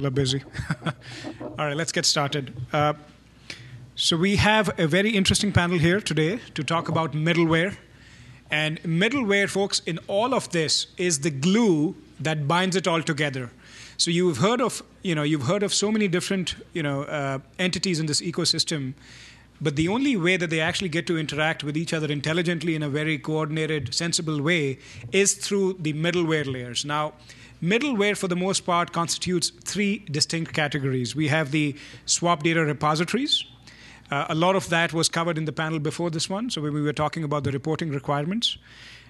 People are busy. All right, let's get started. So we have a very interesting panel here today to talk about middleware. And middleware, folks, in all of this is the glue that binds it all together. So you've heard of so many different entities in this ecosystem, but the only way that they actually get to interact with each other intelligently in a very coordinated, sensible way is through the middleware layers. Now, middleware, for the most part, constitutes three distinct categories. We have the swap data repositories. A lot of that was covered in the panel before this one, so when we were talking about the reporting requirements.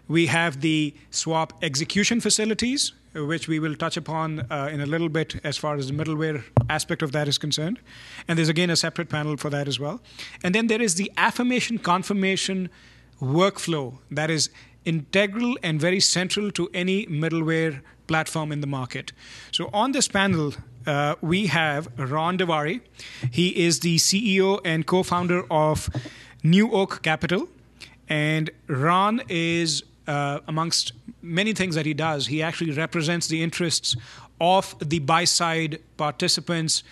We have the swap execution facilities, which we will touch upon in a little bit as far as the middleware aspect of that is concerned. And there's, again, a separate panel for that as well. And then there is the affirmation-confirmation workflow that is integral and very central to any middleware platform in the market. So on this panel, we have Ron Davari. He is the CEO and co-founder of NewOak Capital. And Ron is, amongst many things that he does, he actually represents the interests of the buy-side participants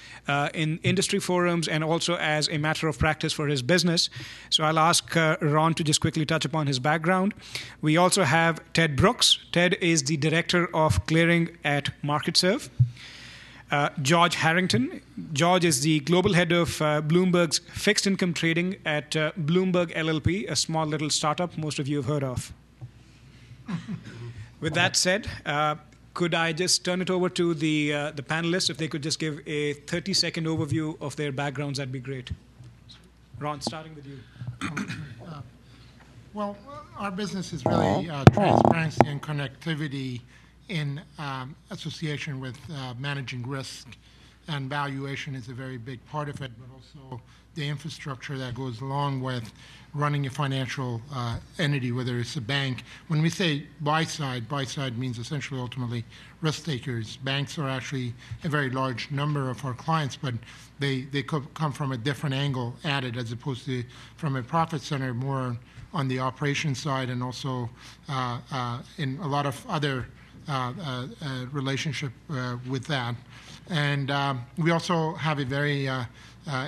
in industry forums and also as a matter of practice for his business. So I'll ask Ron to just quickly touch upon his background. We also have Ted Brooks. Ted is the director of clearing at Markitserv. George Harrington. George is the global head of Bloomberg's fixed income trading at Bloomberg LLP, a small little startup most of you have heard of. With that said, could I just turn it over to the panelists? If they could just give a 30-second overview of their backgrounds, that'd be great. Ron, starting with you. Well, our business is really transparency and connectivity in association with managing risk, and valuation is a very big part of it, but also the infrastructure that goes along with running a financial entity, whether it's a bank. When we say buy-side means essentially ultimately risk takers. Banks are actually a very large number of our clients, but they could come from a different angle at it as opposed to from a profit center, more on the operation side, and also in a lot of other relationship with that. And we also have a very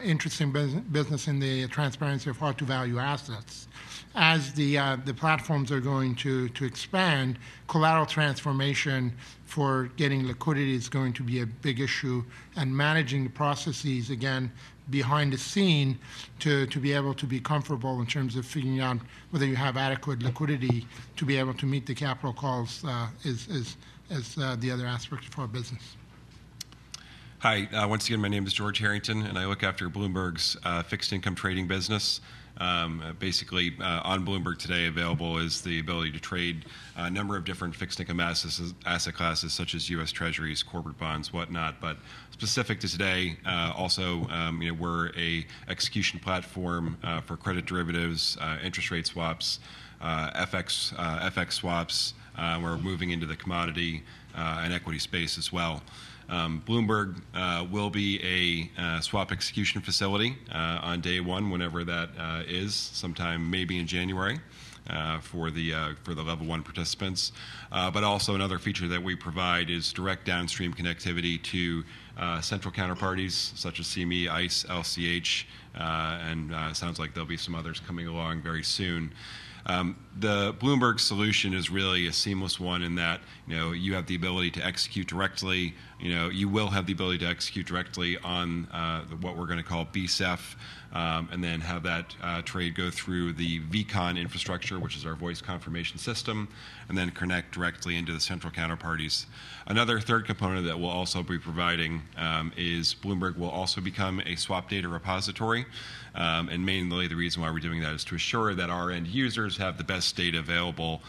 interesting business in the transparency of hard to value assets. As the platforms are going to expand, collateral transformation for getting liquidity is going to be a big issue, and managing the processes, again, behind the scene to be able to be comfortable in terms of figuring out whether you have adequate liquidity to be able to meet the capital calls is the other aspect of our business. Hi, once again, my name is George Harrington, and I look after Bloomberg's fixed income trading business. Basically, on Bloomberg today, available is the ability to trade a number of different fixed income asset classes, such as U.S. Treasuries, corporate bonds, whatnot. But specific to today, also, we're a execution platform for credit derivatives, interest rate swaps, FX swaps. We're moving into the commodity and equity space as well. Bloomberg will be a swap execution facility on day one, whenever that is, sometime maybe in January for the level one participants. But also another feature that we provide is direct downstream connectivity to central counterparties such as CME, ICE, LCH, and sounds like there'll be some others coming along very soon. The Bloomberg solution is really a seamless one in that you have the ability to execute directly. You will have the ability to execute directly on what we're going to call BSEF, and then have that trade go through the VCon infrastructure, which is our voice confirmation system, and then connect directly into the central counterparties. Another third component that we'll also be providing is Bloomberg will also become a swap data repository. And mainly the reason why we're doing that is to assure that our end users have the best data available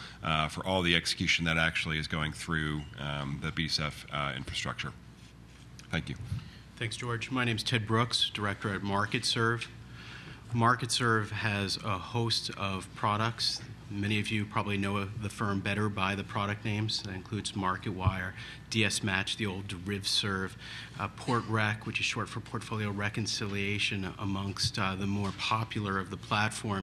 for all the execution that actually is going through the BSEF infrastructure. Thank you. Thanks, George. My name is Ted Brooks, director at Markitserv. Markitserv has a host of products. Many of you probably know the firm better by the product names. That includes MarketWire, DS Match, the old DerivServ, PortRec, which is short for Portfolio Reconciliation, amongst the more popular of the platforms.